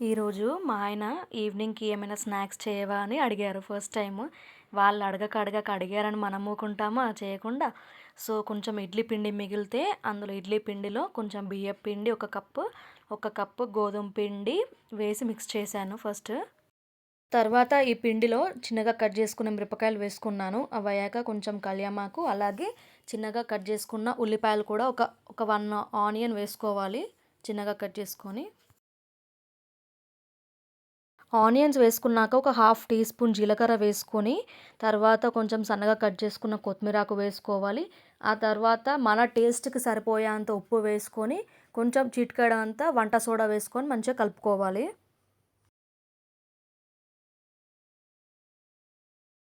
ఈరోజు మా ఆయన ఈవినింగ్‌కి ఏమైనా స్నాక్స్ చేయవా అని అడిగారు ఫస్ట్ టైము. వాళ్ళు అడిగారని మనం ఊకుంటామా చేయకుండా. సో, కొంచెం ఇడ్లీ పిండి మిగిలితే అందులో ఇడ్లీ పిండిలో కొంచెం బియ్యపు పిండి ఒక కప్పు గోధుమ పిండి వేసి మిక్స్ చేశాను ఫస్ట్. తర్వాత ఈ పిండిలో చిన్నగా కట్ చేసుకున్న మిరపకాయలు వేసుకున్నాను. అవయ్యాక కొంచెం కళ్యామాకు, అలాగే చిన్నగా కట్ చేసుకున్న ఉల్లిపాయలు కూడా ఒక 1 ఆనియన్ వేసుకోవాలి చిన్నగా కట్ చేసుకొని. ఆనియన్స్ వేసుకున్నాక ఒక హాఫ్ టీ స్పూన్ జీలకర్ర వేసుకొని, తర్వాత కొంచెం సన్నగా కట్ చేసుకున్న కొత్తిమీరాకు వేసుకోవాలి. ఆ తర్వాత మన టేస్ట్‌కి సరిపోయేంత ఉప్పు వేసుకొని, కొంచెం చిటికెడంత వంట సోడా వేసుకొని మంచిగా కలుపుకోవాలి.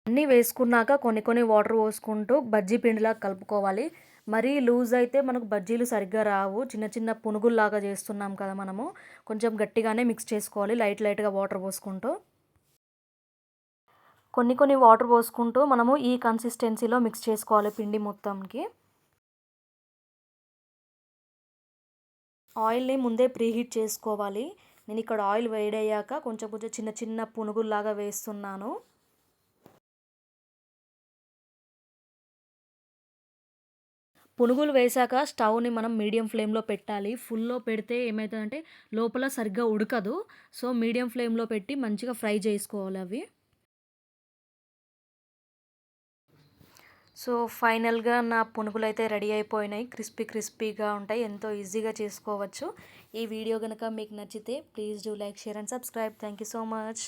అన్నీ వేసుకున్నాక కొన్ని కొన్ని వాటర్ పోసుకుంటూ బజ్జీ పిండిలాగా కలుపుకోవాలి. మరీ లూజ్ అయితే మనకు బజ్జీలు సరిగ్గా రావు. చిన్న చిన్న పునుగుల్లాగా చేస్తున్నాం కదా మనము. కొంచెం గట్టిగానే మిక్స్ చేసుకోవాలి లైట్‌గా వాటర్ పోసుకుంటూ. కొన్ని కొన్ని వాటర్ పోసుకుంటూ మనము ఈ కన్సిస్టెన్సీలో మిక్స్ చేసుకోవాలి పిండి మొత్తంకి. ఆయిల్‌ని ముందే ప్రీహీట్ చేసుకోవాలి. నేను ఇక్కడ ఆయిల్ వేడయ్యాక కొంచెం కొంచెం చిన్న చిన్న పునుగుల్లాగా వేస్తున్నాను. పునుగులు వేశాక స్టవ్‌ని మనం మీడియం ఫ్లేమ్‌లో పెట్టాలి. ఫుల్‌లో పెడితే ఏమైతదంటే లోపల సరిగ్గా ఉడకదు. సో, మీడియం ఫ్లేమ్‌లో పెట్టి మంచిగా ఫ్రై చేసుకోవాలవి. సో, ఫైనల్‌గా నా పునుగులైతే రెడీ అయిపోయినాయి. క్రిస్పీగా ఉంటాయి. ఎంతో ఈజీగా చేసుకోవచ్చు. ఈ వీడియో గనక మీకు నచ్చితే please do like, share and subscribe. Thank you so much.